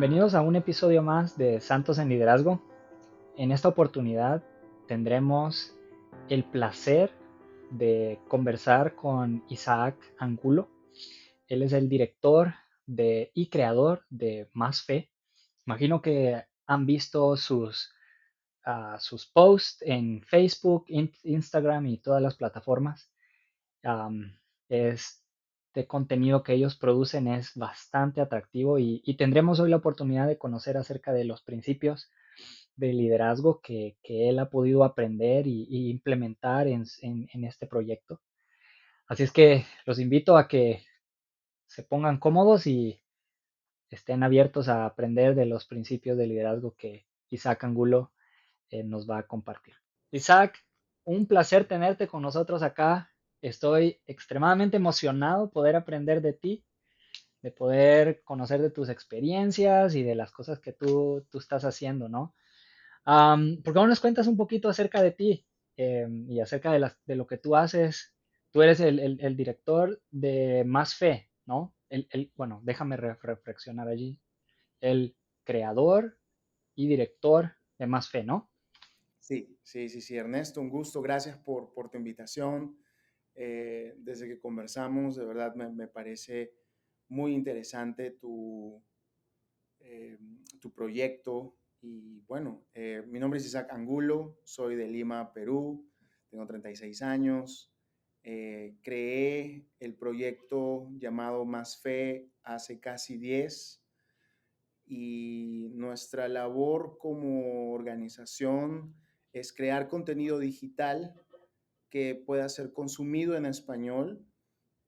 Bienvenidos a un episodio más de Santos en Liderazgo. En esta oportunidad tendremos el placer de conversar con Isaac Angulo. Él es el director y creador de Más Fe. Imagino que han visto sus posts en Facebook, Instagram y todas las plataformas. Um, este contenido que ellos producen es bastante atractivo y tendremos hoy la oportunidad de conocer acerca de los principios de liderazgo que él ha podido aprender y implementar en este proyecto. Así es que los invito a que se pongan cómodos y estén abiertos a aprender de los principios de liderazgo que Isaac Angulo nos va a compartir. Isaac, un placer tenerte con nosotros acá. Estoy extremadamente emocionado poder aprender de ti, de poder conocer de tus experiencias y de las cosas que tú estás haciendo, ¿no? ¿Por qué no nos cuentas un poquito acerca de ti y acerca de lo que tú haces? Tú eres el director de Más Fe, ¿no? Bueno, déjame reflexionar allí. El creador y director de Más Fe, ¿no? Sí, Ernesto, un gusto, gracias por tu invitación. Desde que conversamos, de verdad me parece muy interesante tu proyecto. Y bueno, mi nombre es Isaac Angulo, soy de Lima, Perú, tengo 36 años. Creé el proyecto llamado Más Fe hace casi 10 y nuestra labor como organización es crear contenido digital que pueda ser consumido en español,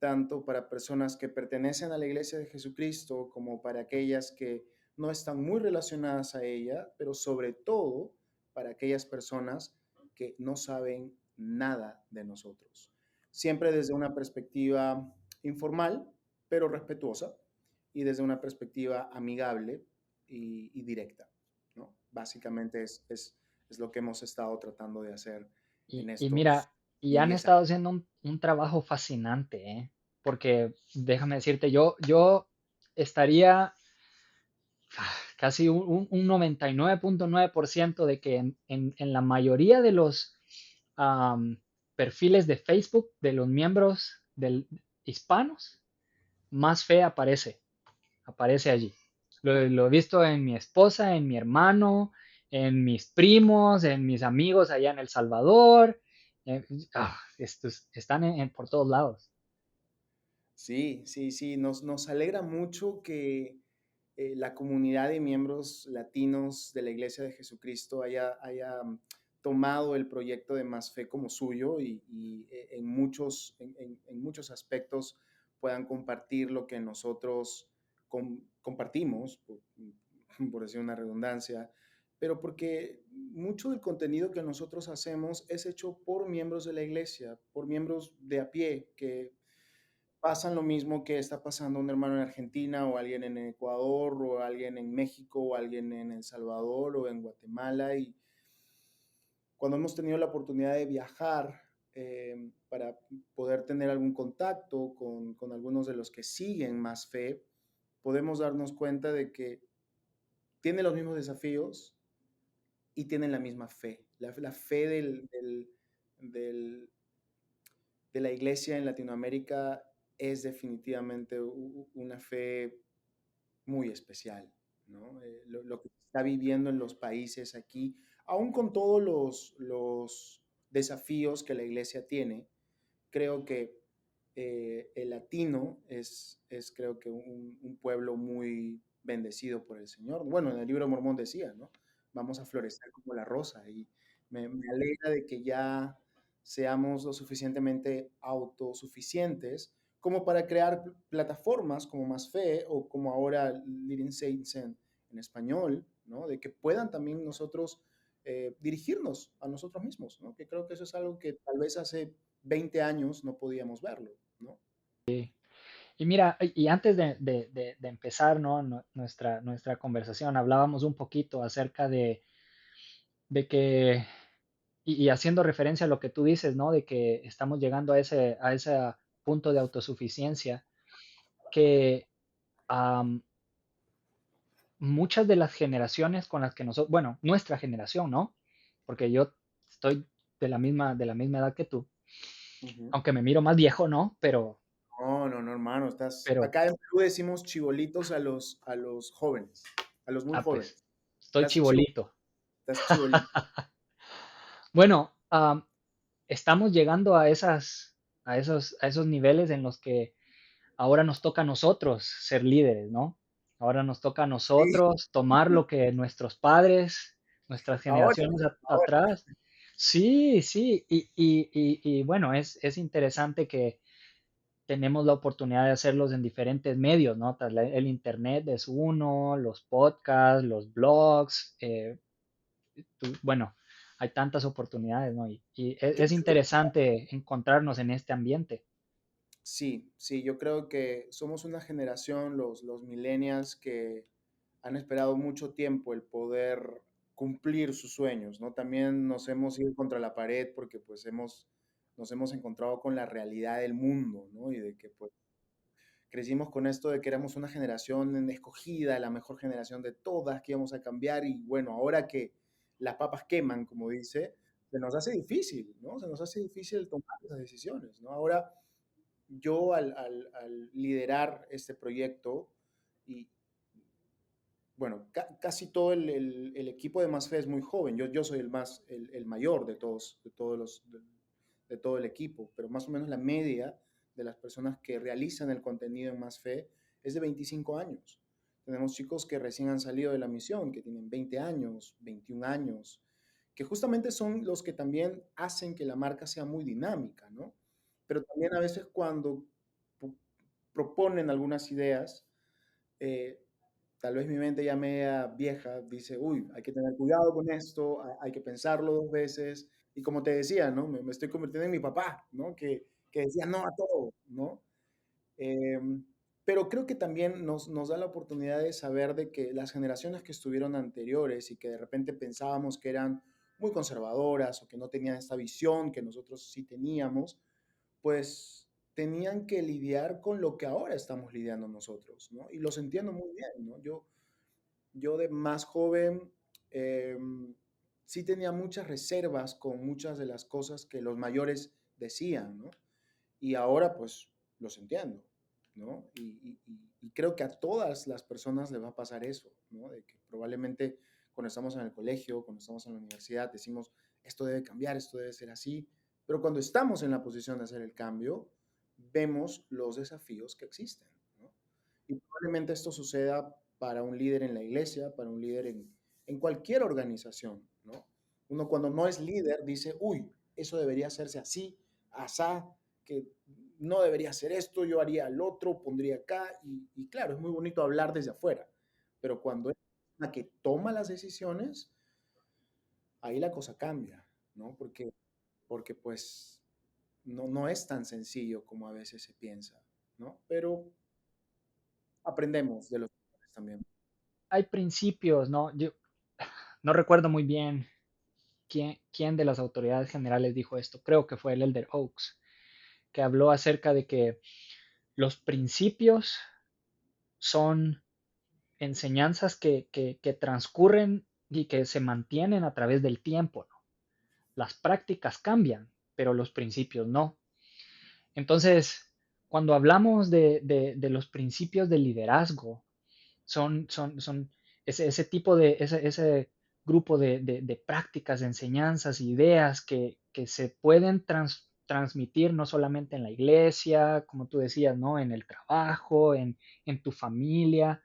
tanto para personas que pertenecen a la Iglesia de Jesucristo como para aquellas que no están muy relacionadas a ella, pero sobre todo para aquellas personas que no saben nada de nosotros. Siempre desde una perspectiva informal, pero respetuosa, y desde una perspectiva amigable y directa, ¿no? Básicamente es lo que hemos estado tratando de hacer en Y estos mira, y han 10 años. estado haciendo un trabajo fascinante, ¿eh? Porque déjame decirte, yo estaría casi un 99.9% de que en la mayoría de los am, perfiles de Facebook de los miembros hispanos, Más Fe aparece allí. Lo he visto en mi esposa, en mi hermano, en mis primos, en mis amigos allá en El Salvador. eh, Estos están por todos lados. Sí, nos alegra mucho que la comunidad de miembros latinos de la Iglesia de Jesucristo haya tomado el proyecto de Más Fe como suyo y en muchos aspectos puedan compartir lo que nosotros compartimos, por decir una redundancia, pero porque mucho del contenido que nosotros hacemos es hecho por miembros de la iglesia, por miembros de a pie que pasan lo mismo que está pasando un hermano en Argentina o alguien en Ecuador o alguien en México o alguien en El Salvador o en Guatemala. Y cuando hemos tenido la oportunidad de viajar para poder tener algún contacto con algunos de los que siguen Más Fe, podemos darnos cuenta de que tienen los mismos desafíos y tienen la misma fe. La fe del, de la iglesia en Latinoamérica es definitivamente una fe muy especial, ¿no? Lo que se está viviendo en los países aquí, aún con todos los desafíos que la iglesia tiene, creo que el latino es creo que un pueblo muy bendecido por el Señor. Bueno, en el libro de Mormón decía, ¿no? Vamos a florecer como la rosa y me alegra de que ya seamos lo suficientemente autosuficientes como para crear plataformas como Más Fe o como ahora Leading Saints en español, ¿no? De que puedan también nosotros dirigirnos a nosotros mismos, ¿no? Que creo que eso es algo que tal vez hace 20 años no podíamos verlo, ¿no? Y mira, y antes de empezar, ¿no? Nuestra conversación, hablábamos un poquito acerca de que, y haciendo referencia a lo que tú dices, ¿no? De que estamos llegando a ese punto de autosuficiencia que, am, muchas de las generaciones con las que nosotros, bueno, nuestra generación, ¿no? Porque yo estoy de la misma edad que tú, Ujú. aunque me miro más viejo, ¿no? No, no, no, hermano, Pero, acá en Perú decimos chibolitos a los jóvenes, a los muy pues, jóvenes. estoy chibolito. Estás chibolito. Bueno, estamos llegando a esos niveles en los que ahora nos toca a nosotros ser líderes, ¿no? Ahora nos toca a Sí, nosotros tomar lo que nuestros padres, nuestras ahora, generaciones ahora. atrás. Sí, sí, y bueno, es interesante que tenemos la oportunidad de hacerlos en diferentes medios, ¿no? El internet es uno, los podcasts, los blogs, bueno, hay tantas oportunidades, ¿no? Y Yo es creo interesante encontrarnos en este ambiente. Sí, sí, yo creo que somos una generación, los millennials, que han esperado mucho tiempo el poder cumplir sus sueños, ¿no? También nos hemos ido contra la pared porque pues nos hemos encontrado con la realidad del mundo, ¿no? Y de que pues crecimos con esto de que éramos una generación escogida, la mejor generación de todas, que íbamos a cambiar y bueno, ahora que las papas queman, como dice, se nos hace difícil, ¿no? Se nos hace difícil tomar esas decisiones, ¿no? Ahora yo al liderar este proyecto y bueno, casi todo el equipo de Más Fe es muy joven. Yo soy el mayor de todo el equipo, pero más o menos la media de las personas que realizan el contenido en Más Fe es de 25 años. Tenemos chicos que recién han salido de la misión, que tienen 20 años, 21 años, que justamente son los que también hacen que la marca sea muy dinámica, ¿no? Pero también a veces cuando proponen algunas ideas, eh, tal vez mi mente ya media vieja dice, uy, hay que tener cuidado con esto, hay que pensarlo dos veces. Y como te decía, ¿no? Me estoy convirtiendo en mi papá, ¿no? Que decía no a todo, ¿no? Em, pero creo que también nos da la oportunidad de saber de que las generaciones que estuvieron anteriores y que de repente pensábamos que eran muy conservadoras o que no tenían esta visión que nosotros sí teníamos, pues tenían que lidiar con lo que ahora estamos lidiando nosotros, ¿no? Y los entiendo muy bien, ¿no? Yo de más joven eh, sí tenía muchas reservas con muchas de las cosas que los mayores decían, ¿no? Y ahora pues los entiendo, ¿no? Y creo que a todas las personas les va a pasar eso, ¿no? De que probablemente cuando estamos en el colegio, cuando estamos en la universidad, decimos, esto debe cambiar, esto debe ser así, pero cuando estamos en la posición de hacer el cambio, vemos los desafíos que existen, ¿no? Y probablemente esto suceda para un líder en la iglesia, para un líder en cualquier organización, ¿no? Uno cuando no es líder dice, uy, eso debería hacerse así, asá, que no debería hacer esto, yo haría el otro, pondría acá, y claro, es muy bonito hablar desde afuera, pero cuando es la que toma las decisiones, ahí la cosa cambia, ¿no? Porque pues no es tan sencillo como a veces se piensa, ¿no? Pero aprendemos de los errores también. Hay principios, ¿no? Yo no recuerdo muy bien quién de las autoridades generales dijo esto. Creo que fue el Elder Oaks, que habló acerca de que los principios son enseñanzas que transcurren y que se mantienen a través del tiempo, ¿no? Las prácticas cambian, pero los principios no. Entonces, cuando hablamos de los principios del liderazgo, son ese tipo ese grupo de prácticas, de enseñanzas, ideas que se pueden transmitir no solamente en la iglesia, como tú decías, ¿no? En el trabajo, en tu familia.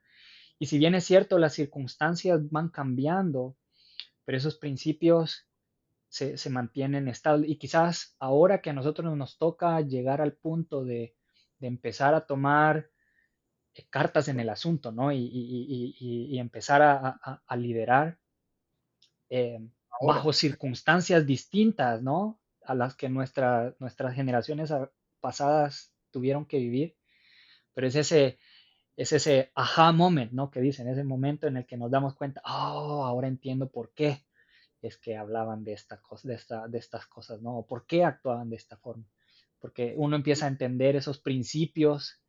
Y si bien es cierto, las circunstancias van cambiando, pero esos principios se mantienen estables. Y quizás ahora que a nosotros nos toca llegar al punto de empezar a tomar cartas en el asunto, ¿no? Y empezar a liderar eh, Ahora, bajo circunstancias distintas, ¿no? A las que nuestras generaciones pasadas tuvieron que vivir. Pero es ese aha moment, ¿no? Que dicen, ese momento en el que nos damos cuenta, oh, ahora entiendo por qué es que hablaban de esta cosa, de estas cosas, ¿no? O por qué actuaban de esta forma. Porque uno empieza a entender esos principios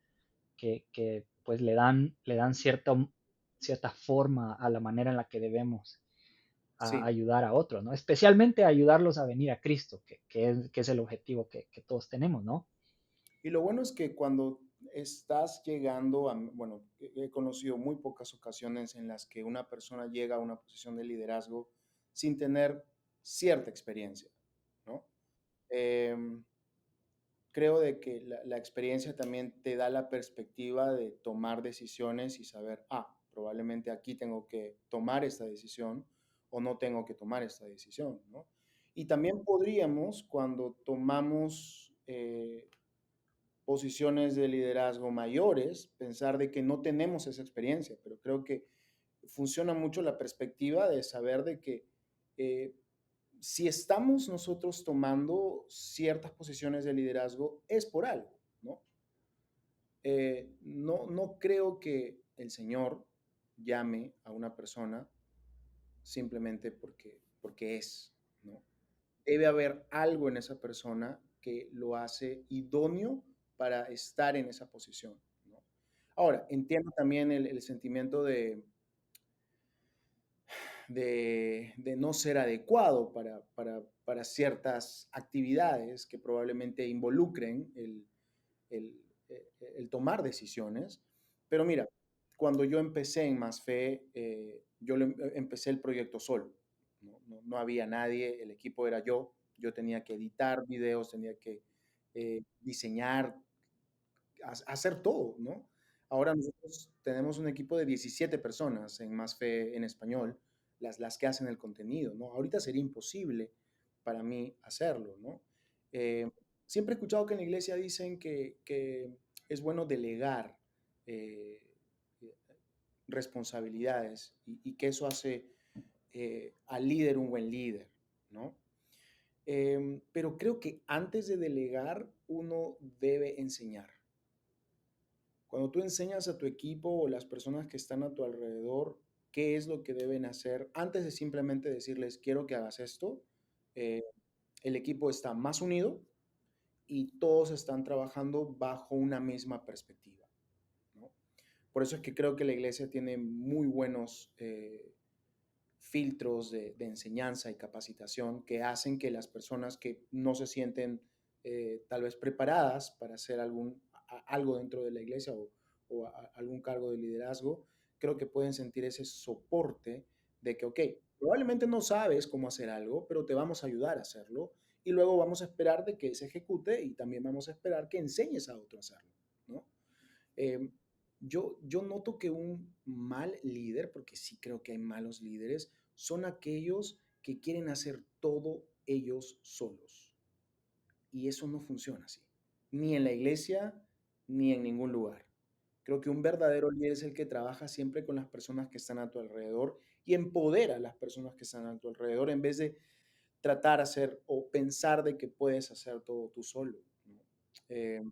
que pues le dan cierto cierta forma a la manera en la que debemos Sí. ayudar a otros, ¿no? Especialmente ayudarlos a venir a Cristo, que es el objetivo que todos tenemos, ¿no? Y lo bueno es que cuando estás llegando a, bueno, he conocido muy pocas ocasiones en las que una persona llega a una posición de liderazgo sin tener cierta experiencia, ¿no? Em, Creo de que la experiencia también te da la perspectiva de tomar decisiones y saber, probablemente aquí tengo que tomar esta decisión o no tengo que tomar esta decisión, ¿no? Y también podríamos, cuando tomamos posiciones de liderazgo mayores, pensar de que no tenemos esa experiencia, pero creo que funciona mucho la perspectiva de saber de que eh, si estamos nosotros tomando ciertas posiciones de liderazgo es por algo, ¿no? No creo que el Señor llame a una persona simplemente porque es, ¿no? Debe haber algo en esa persona que lo hace idóneo para estar en esa posición, ¿no? Ahora, entiendo también el sentimiento de no ser adecuado para ciertas actividades que probablemente involucren el, el tomar decisiones. Pero mira, cuando yo empecé en Más Fe, empecé el proyecto solo. No había nadie, el equipo era yo tenía que editar videos, tenía que diseñar, hacer todo, ¿no? Ahora nosotros tenemos un equipo de 17 personas en Más Fe en español, las que hacen el contenido, ¿no? Ahorita sería imposible para mí hacerlo, ¿no? Eh, Siempre he escuchado que en la iglesia dicen que es bueno delegar eh, responsabilidades y que eso hace al líder un buen líder, ¿no? Pero creo que antes de delegar uno debe enseñar. Cuando tú enseñas a tu equipo o las personas que están a tu alrededor qué es lo que deben hacer, antes de simplemente decirles, quiero que hagas esto, eh, el equipo está más unido y todos están trabajando bajo una misma perspectiva, ¿no? Por eso es que creo que la iglesia tiene muy buenos filtros enseñanza y capacitación que hacen que las personas que no se sienten tal vez preparadas para hacer algo dentro de la iglesia o algún cargo de liderazgo, creo que pueden sentir ese soporte de que, ok, probablemente no sabes cómo hacer algo, pero te vamos a ayudar a hacerlo y luego vamos a esperar de que se ejecute y también vamos a esperar que enseñes a otro a hacerlo, ¿no? Eh, yo noto que un mal líder, porque sí creo que hay malos líderes, son aquellos que quieren hacer todo ellos solos. Y eso no funciona así, ni en la iglesia, ni en ningún lugar. Creo que un verdadero líder es el que trabaja siempre con las personas que están a tu alrededor y empodera a las personas que están a tu alrededor en vez de tratar de hacer o pensar de que puedes hacer todo tú solo, ¿no? Eh,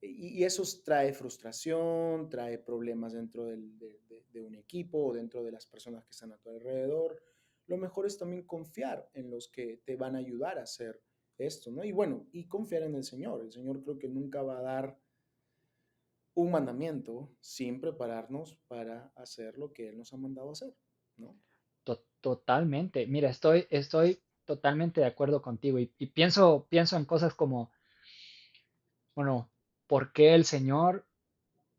y eso trae frustración, trae problemas dentro de un equipo o dentro de las personas que están a tu alrededor. Lo mejor es también confiar en los que te van a ayudar a hacer esto, ¿no? Y bueno, y confiar en el Señor. El Señor creo que nunca va a dar un mandamiento sin prepararnos para hacer lo que Él nos ha mandado hacer, ¿no? Totalmente. Mira, estoy totalmente de acuerdo contigo y pienso en cosas como, bueno, ¿por qué el Señor,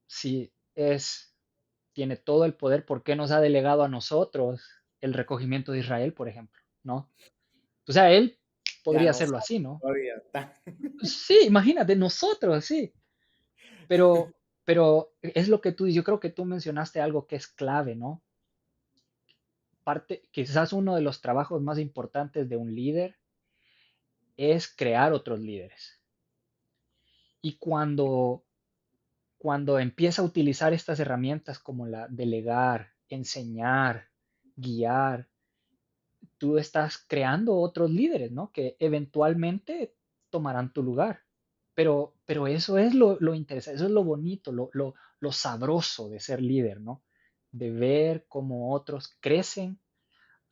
si tiene todo el poder, por qué nos ha delegado a nosotros el recogimiento de Israel, por ejemplo? ¿No? O sea, Él Ya podría no hacerlo sabe así, ¿no? todavía. Sí, imagínate, nosotros, sí. Pero es lo que tú, yo creo que tú mencionaste algo que es clave, ¿no? Quizás uno de los trabajos más importantes de un líder es crear otros líderes. Y cuando empieza a utilizar estas herramientas como la delegar, enseñar, guiar, tú estás creando otros líderes, ¿no? Que eventualmente tomarán tu lugar. Pero eso es lo interesante, eso es lo bonito, lo sabroso de ser líder, ¿no? De ver cómo otros crecen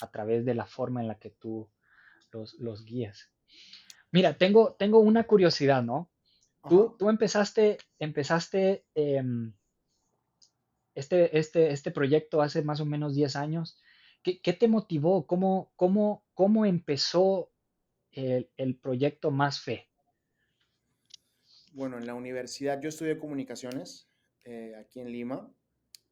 a través de la forma en la que tú los guías. Mira, tengo una curiosidad, ¿no? Ajá. Tú empezaste este proyecto hace más o menos 10 años. ¿Qué te motivó? ¿Cómo empezó el proyecto Más Fe? Bueno, en la universidad yo estudié comunicaciones aquí en Lima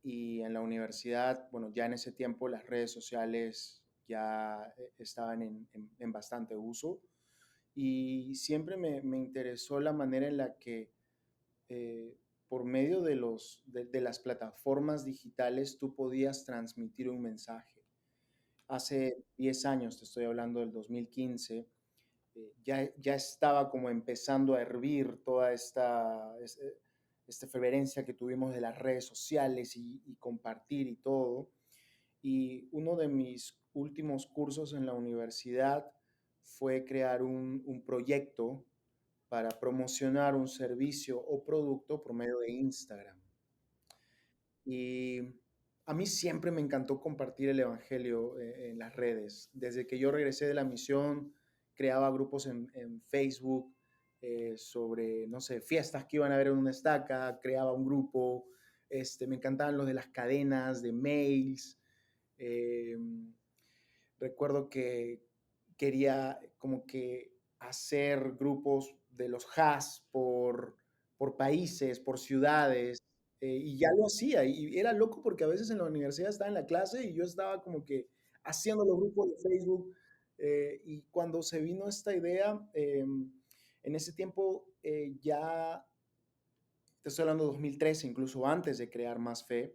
y en la universidad, bueno, ya en ese tiempo las redes sociales ya estaban en bastante uso y siempre me interesó la manera en la que eh, por medio de las plataformas digitales tú podías transmitir un mensaje. Hace 10 años, te estoy hablando del 2015, ya estaba como empezando a hervir toda esta efervescencia que tuvimos de las redes sociales y compartir y todo. Y uno de mis últimos cursos en la universidad fue crear un proyecto para promocionar un servicio o producto por medio de Instagram. Y a mí siempre me encantó compartir el Evangelio en las redes. Desde que yo regresé de la misión, creaba grupos en Facebook sobre, no sé, fiestas que iban a haber en una estaca, creaba un grupo. Me encantaban los de las cadenas, de mails. eh, Recuerdo que quería como que hacer grupos de los has por países, por ciudades, y ya lo hacía. Y era loco porque a veces en la universidad estaba en la clase y yo estaba como que haciendo los grupos de Facebook. Y cuando se vino esta idea, en ese tiempo ya, te estoy hablando de 2013, incluso antes de crear Más Fe,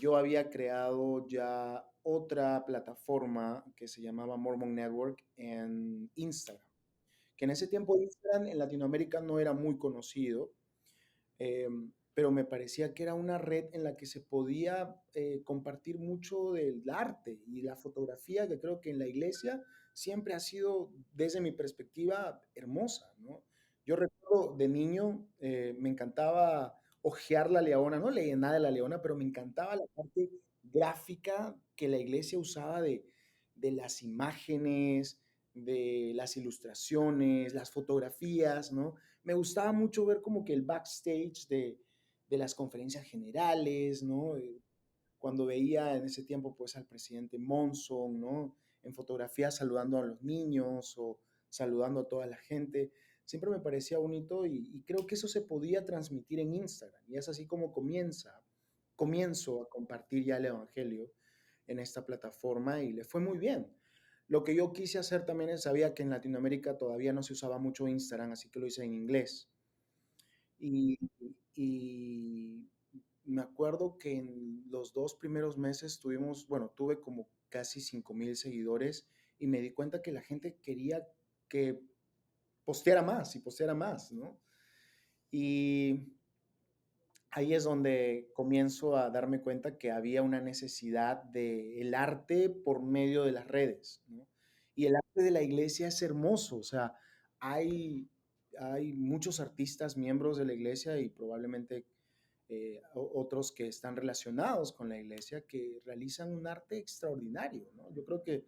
yo había creado ya otra plataforma que se llamaba Mormon Network en Instagram, que en ese tiempo Instagram en Latinoamérica no era muy conocido, eh, pero me parecía que era una red en la que se podía compartir mucho del arte y la fotografía, que creo que en la iglesia siempre ha sido, desde mi perspectiva, hermosa, ¿no? Yo recuerdo de niño, me encantaba hojear la Leona, no leía nada de la Leona, pero me encantaba la parte gráfica que la iglesia usaba de las imágenes, de las ilustraciones, las fotografías, ¿no? Me gustaba mucho ver como que el backstage de las conferencias generales, ¿no? Cuando veía en ese tiempo pues al presidente Monson, ¿no? En fotografías saludando a los niños o saludando a toda la gente, siempre me parecía bonito y creo que eso se podía transmitir en Instagram y es así como comienzo a compartir ya el Evangelio en esta plataforma y le fue muy bien. Lo que yo quise hacer también es, sabía que en Latinoamérica todavía no se usaba mucho Instagram, así que lo hice en inglés. Y, y me acuerdo que en los 2 primeros meses tuvimos, bueno, tuve como casi 5,000 seguidores y me di cuenta que la gente quería que posteara más y posteara más, ¿no? Y ahí es donde comienzo a darme cuenta que había una necesidad de el arte por medio de las redes, ¿no? Y el arte de la iglesia es hermoso, o sea, hay, hay muchos artistas miembros de la iglesia y probablemente otros que están relacionados con la iglesia que realizan un arte extraordinario, ¿no? Yo creo que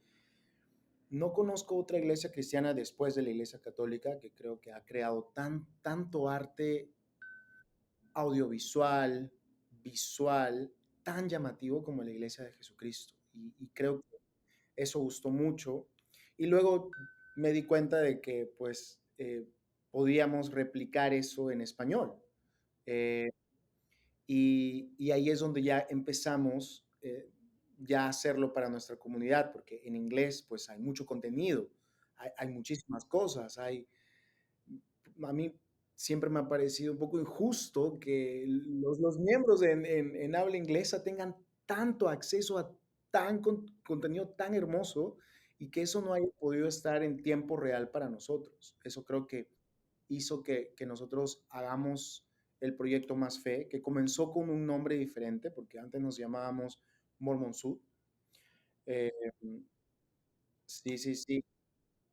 no conozco otra iglesia cristiana después de la iglesia católica que creo que ha creado tanto arte audiovisual, visual, tan llamativo como la iglesia de Jesucristo. Y creo que eso gustó mucho. Y luego me di cuenta de que pues podíamos replicar eso en español. Eh, y ahí es donde ya empezamos ya a hacerlo para nuestra comunidad, porque en inglés pues hay mucho contenido, hay muchísimas cosas, a mí siempre me ha parecido un poco injusto que los miembros en habla inglesa tengan tanto acceso a contenido tan hermoso y que eso no haya podido estar en tiempo real para nosotros. Eso creo que hizo que nosotros hagamos el proyecto Más Fe, que comenzó con un nombre diferente, porque antes nos llamábamos Mormon Sud. Eh, sí, sí, sí.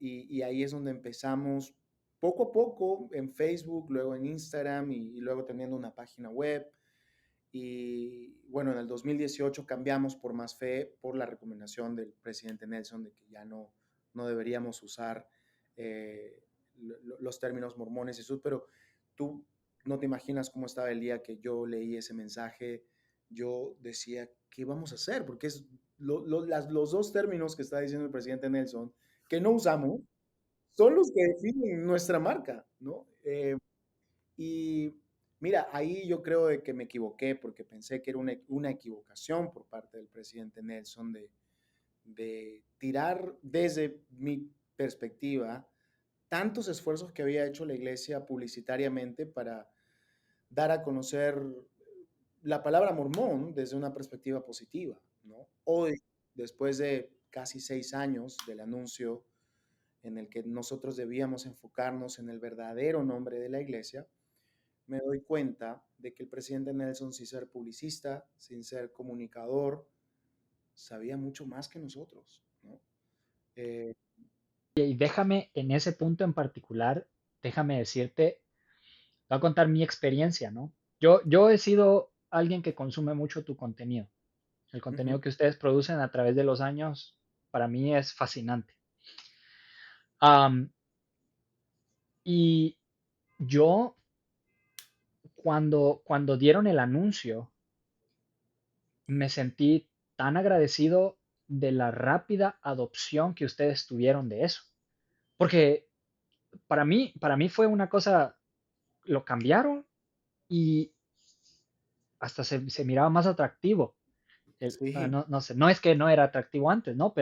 Y ahí es donde empezamos poco a poco en Facebook, luego en Instagram y luego teniendo una página web. Y bueno, en el 2018 cambiamos por Más Fe por la recomendación del presidente Nelson de que ya no deberíamos usar eh, los términos mormones y sus, pero tú no te imaginas cómo estaba el día que yo leí ese mensaje. yo decía, ¿qué vamos a hacer? Porque es los dos términos que está diciendo el presidente Nelson, que no usamos, son los que definen nuestra marca, ¿no? Y mira, ahí yo creo de que me equivoqué porque pensé que era una equivocación por parte del presidente Nelson de tirar desde mi perspectiva tantos esfuerzos que había hecho la iglesia publicitariamente para dar a conocer la palabra mormón desde una perspectiva positiva, ¿no? Hoy, después de casi 6 años del anuncio en el que nosotros debíamos enfocarnos en el verdadero nombre de la iglesia, me doy cuenta de que el presidente Nelson, sin ser publicista, sin ser comunicador, sabía mucho más que nosotros, ¿no? Eh, Y déjame, en ese punto en particular, déjame decirte, voy a contar mi experiencia, ¿no? Yo he sido alguien que consume mucho tu contenido. El contenido ujú, que ustedes producen a través de los años, para mí es fascinante. Am, y yo, cuando dieron el anuncio, me sentí tan agradecido de la rápida adopción que ustedes tuvieron de eso. Porque para mí fue una cosa, lo cambiaron y hasta se miraba más atractivo. sí, No, no sé, no es que no era atractivo antes, ¿no?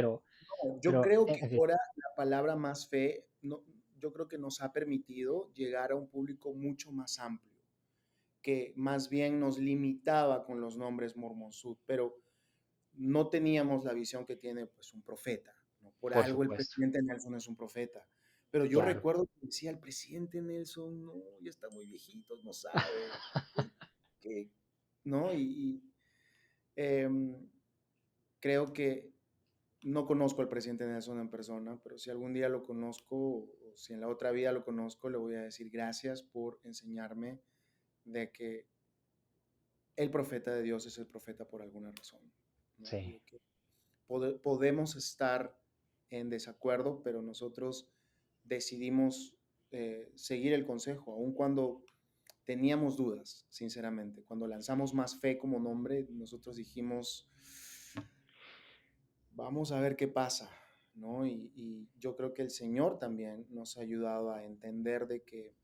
yo creo que En fin, ahora la palabra más fe, no, yo creo que nos ha permitido llegar a un público mucho más amplio, que más bien nos limitaba con los nombres Mormon Sud, pero no teníamos la visión que tiene pues un profeta, ¿no? Por por algo el supuesto, presidente Nelson es un profeta. Pero yo claro. recuerdo que decía el presidente Nelson, no, ya está muy viejito, no sabe qué, ¿no? Em, creo que no conozco al presidente Nelson en persona, pero si algún día lo conozco o si en la otra vida lo conozco, le voy a decir gracias por enseñarme de que el profeta de Dios es el profeta por alguna razón, ¿no? Y Sí, de que podemos estar en desacuerdo, pero nosotros decidimos seguir el consejo, aun cuando teníamos dudas, sinceramente. Cuando lanzamos Más Fe como nombre, nosotros dijimos, vamos a ver qué pasa, ¿no? Y yo creo que el Señor también nos ha ayudado a entender de que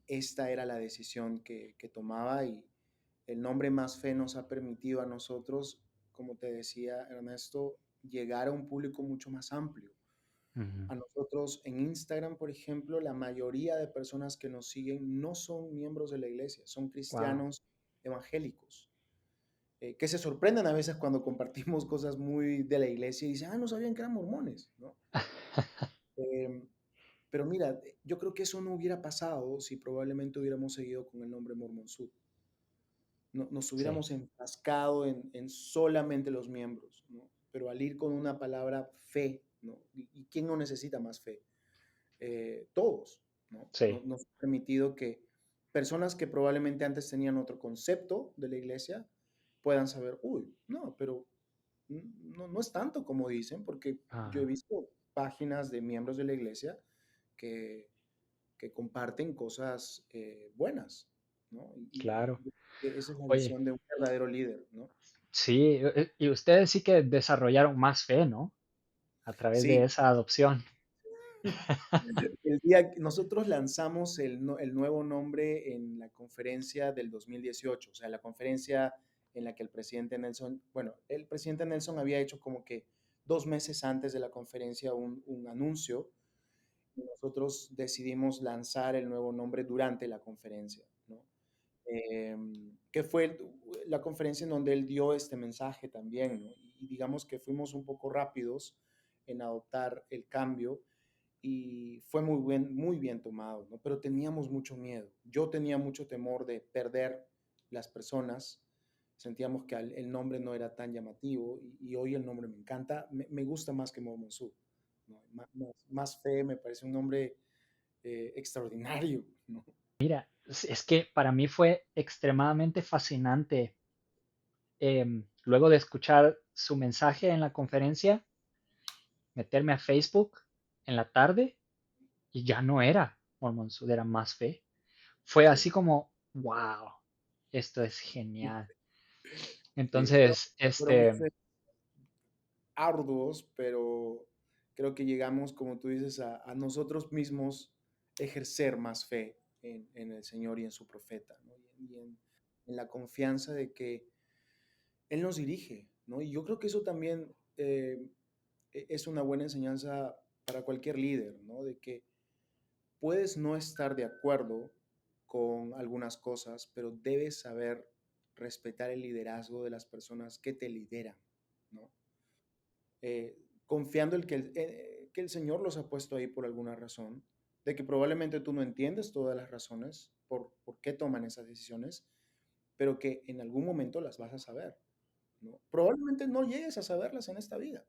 esta era la decisión que tomaba y el nombre Más Fe nos ha permitido a nosotros, como te decía Ernesto, llegar a un público mucho más amplio. ujú, A nosotros en Instagram, por ejemplo, la mayoría de personas que nos siguen no son miembros de la iglesia, son wow. cristianos evangélicos, que se sorprenden a veces cuando compartimos cosas muy de la iglesia y dicen, no sabían que eran mormones, ¿no? Eh, pero mira, yo creo que eso no hubiera pasado si probablemente hubiéramos seguido con el nombre Mormon Sud. No, nos Sí, hubiéramos enfrascado en solamente los miembros, ¿no? Pero al ir con una palabra fe, ¿no? ¿Y quién no necesita más fe? Todos, ¿no? sí. Nos ha permitido que personas que probablemente antes tenían otro concepto de la iglesia puedan saber, uy, no, pero no, no es tanto como dicen, porque yo he Ah, visto páginas de miembros de la iglesia que, que comparten cosas buenas, ¿no? claro. Esa es la Oye, visión de un verdadero líder, ¿no? sí, y ustedes sí que desarrollaron más fe, ¿no? A través de Sí, esa adopción. el día que nosotros lanzamos el nuevo nombre en la conferencia del 2018, o sea, la conferencia en la que el presidente Nelson, bueno, el presidente Nelson había hecho como que 2 meses antes de la conferencia un anuncio y nosotros decidimos lanzar el nuevo nombre durante la conferencia, ¿no? Que fue la conferencia en donde él dio este mensaje también, ¿no? Y digamos que fuimos un poco rápidos en adoptar el cambio y fue muy bien tomado, ¿no? Pero teníamos mucho miedo. Yo tenía mucho temor de perder las personas. Sentíamos que el nombre no era tan llamativo y hoy el nombre me encanta. Me gusta más que Mormon Sud, ¿no? Más fe me parece un nombre extraordinario, ¿no? Mira, es que para mí fue extremadamente fascinante luego de escuchar su mensaje en la conferencia, meterme a Facebook en la tarde y ya no era Mormon Sud, era Más Fe. Fue Sí. así como, wow, esto es genial. Sí, Entonces, fueron meses arduos, pero creo que llegamos, como tú dices, a nosotros mismos ejercer más fe en el Señor y en su profeta, ¿no? En la confianza de que Él nos dirige, ¿no? Y yo creo que eso también es una buena enseñanza para cualquier líder, ¿no? De que puedes no estar de acuerdo con algunas cosas, pero debes saber respetar el liderazgo de las personas que te lideran, ¿no? Confiando que el Señor los ha puesto ahí por alguna razón, de que probablemente tú no entiendes todas las razones por qué toman esas decisiones, pero que en algún momento las vas a saber, ¿no? Probablemente no llegues a saberlas en esta vida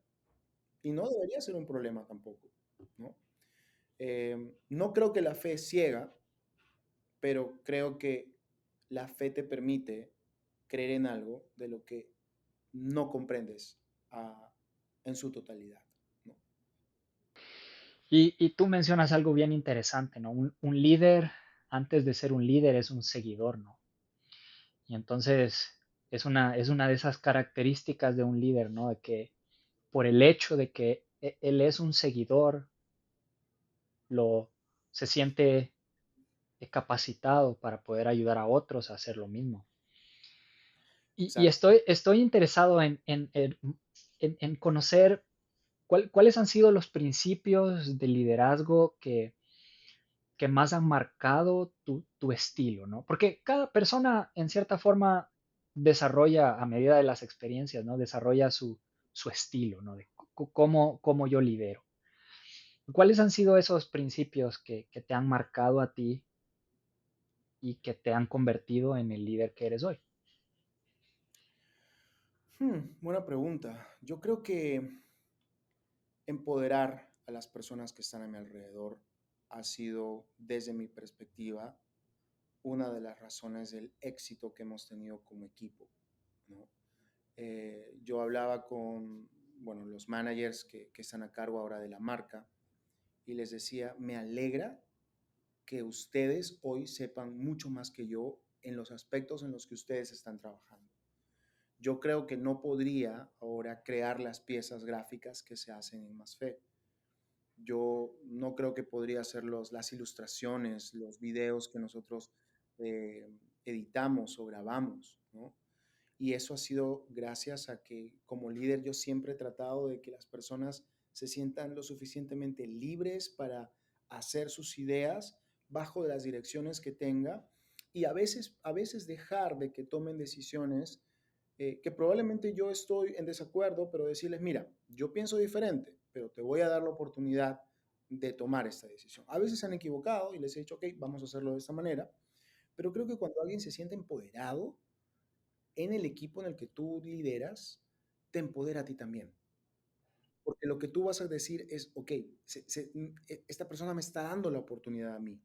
y no debería ser un problema tampoco, ¿no? No creo que la fe es ciega, pero creo que la fe te permite creer en algo de lo que no comprendes en su totalidad, ¿no? y tú mencionas algo bien interesante, ¿no? Un líder, antes de ser un líder, es un seguidor, ¿no? Y entonces es una de esas características de un líder, ¿no? De que por el hecho de que él es un seguidor, lo, se siente capacitado para poder ayudar a otros a hacer lo mismo. Y Exacto. estoy interesado en conocer cuáles han sido los principios de liderazgo que más han marcado tu estilo, ¿no? Porque cada persona, en cierta forma, desarrolla a medida de las experiencias, ¿no? Desarrolla su estilo, ¿no? De cómo yo lidero. ¿Cuáles han sido esos principios que te han marcado a ti y que te han convertido en el líder que eres hoy? Buena pregunta. Yo creo que empoderar a las personas que están a mi alrededor ha sido, desde mi perspectiva, una de las razones del éxito que hemos tenido como equipo, ¿no? Yo hablaba con, bueno, los managers que están a cargo ahora de la marca y les decía, me alegra que ustedes hoy sepan mucho más que yo en los aspectos en los que ustedes están trabajando. Yo creo que no podría ahora crear las piezas gráficas que se hacen en Masfe. Yo no creo que podría hacer las ilustraciones, los videos que nosotros eh, editamos o grabamos, ¿no? Y eso ha sido gracias a que como líder yo siempre he tratado de que las personas se sientan lo suficientemente libres para hacer sus ideas bajo de las direcciones que tenga y a veces dejar de que tomen decisiones que probablemente yo estoy en desacuerdo, pero decirles, mira, yo pienso diferente, pero te voy a dar la oportunidad de tomar esta decisión. A veces se han equivocado y les he dicho, ok, vamos a hacerlo de esta manera, pero creo que cuando alguien se siente empoderado en el equipo en el que tú lideras, te empodera a ti también. Porque lo que tú vas a decir es, ok, esta persona me está dando la oportunidad a mí,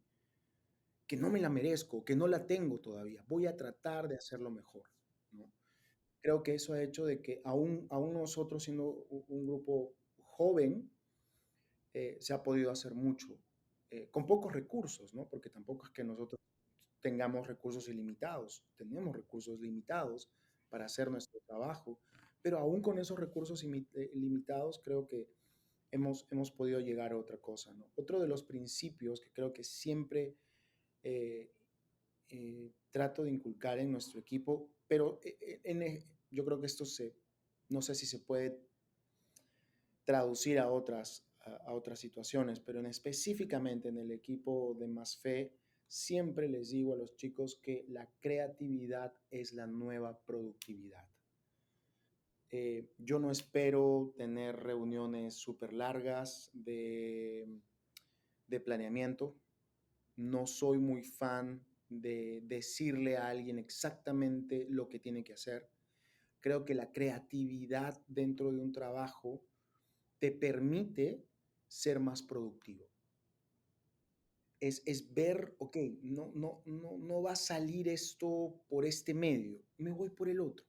que no me la merezco, que no la tengo todavía, voy a tratar de hacerlo mejor, ¿no? Creo que eso ha hecho de que aún nosotros siendo un grupo joven, se ha podido hacer mucho, con pocos recursos, ¿no? Porque tampoco es que nosotros tengamos recursos ilimitados, tenemos recursos limitados para hacer nuestro trabajo, pero aún con esos recursos limitados creo que hemos podido llegar a otra cosa, ¿no? Otro de los principios que creo que siempre eh, trato de inculcar en nuestro equipo, pero yo creo que no sé si se puede traducir a otras situaciones, pero específicamente en el equipo de Más Fe, siempre les digo a los chicos que la creatividad es la nueva productividad. Yo no espero tener reuniones súper largas de planeamiento. No soy muy fan de decirle a alguien exactamente lo que tiene que hacer. Creo que la creatividad dentro de un trabajo te permite ser más productivo. Es ver, ok, no va a salir esto por este medio, me voy por el otro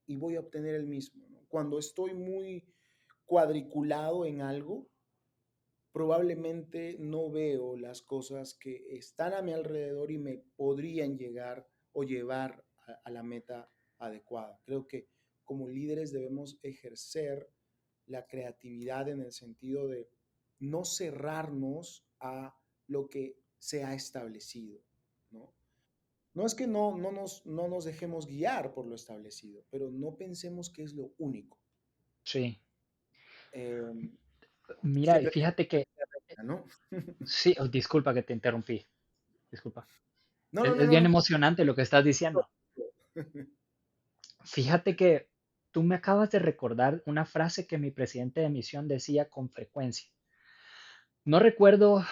y voy a obtener el mismo, ¿no? Cuando estoy muy cuadriculado en algo, probablemente no veo las cosas que están a mi alrededor y me podrían llegar o llevar a la meta adecuada. Creo que como líderes debemos ejercer la creatividad en el sentido de no cerrarnos a lo que se ha establecido, ¿no? No es que no nos dejemos guiar por lo establecido, pero no pensemos que es lo único. Sí. Eh, Mira, y siempre tiene fíjate que, que, ¿no? sí, oh, disculpa que te interrumpí, disculpa. No, no, Es, no, es no, bien no. emocionante lo que estás diciendo. Fíjate que tú me acabas de recordar una frase que mi presidente de misión decía con frecuencia. No recuerdo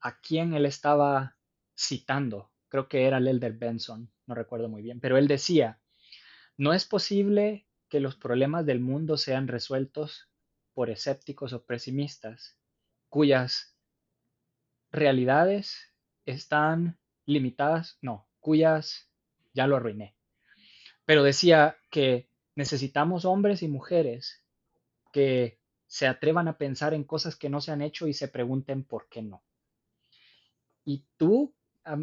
a quién él estaba citando, creo que era el Elder Benson, no recuerdo muy bien, pero él decía, no es posible que los problemas del mundo sean resueltos por escépticos o pesimistas, cuyas realidades están limitadas, no, cuyas, ya lo arruiné, pero decía que necesitamos hombres y mujeres que se atrevan a pensar en cosas que no se han hecho y se pregunten por qué no. Y tú,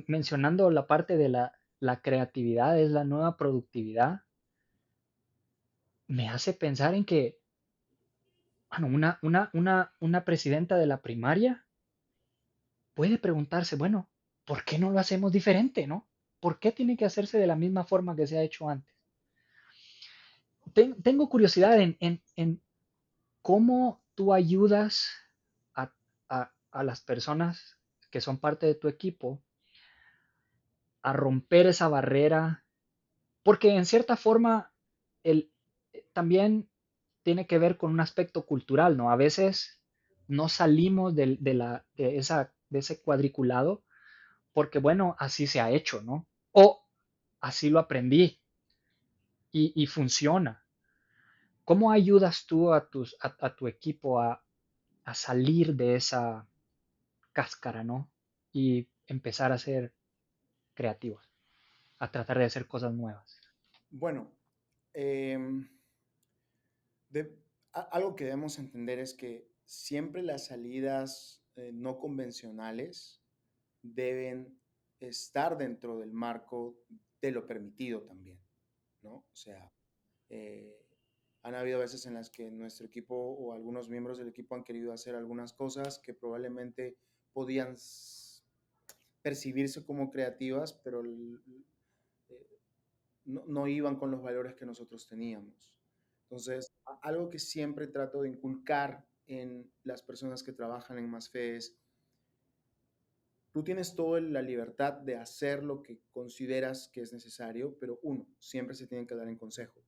mencionando la parte de la creatividad, es la nueva productividad, me hace pensar en que bueno, una presidenta de la primaria puede preguntarse, bueno, ¿por qué no lo hacemos diferente, no? ¿Por qué tiene que hacerse de la misma forma que se ha hecho antes? Tengo curiosidad en cómo tú ayudas a, a las personas que son parte de tu equipo a romper esa barrera, porque en cierta forma el, también tiene que ver con un aspecto cultural, ¿no? A veces no salimos de ese cuadriculado porque, bueno, así se ha hecho, ¿no? O así lo aprendí y funciona. ¿Cómo ayudas tú a tu equipo a salir de esa cáscara, ¿no? Y empezar a ser creativos, a tratar de hacer cosas nuevas. Bueno, em, de- algo que debemos entender es que siempre las salidas no convencionales deben estar dentro del marco de lo permitido también, ¿no? O sea, eh, han habido veces en las que nuestro equipo o algunos miembros del equipo han querido hacer algunas cosas que probablemente podían percibirse como creativas, pero no iban con los valores que nosotros teníamos. Entonces, algo que siempre trato de inculcar en las personas que trabajan en Más Fe es, tú tienes toda la libertad de hacer lo que consideras que es necesario, pero uno, siempre se tienen que dar en consejo.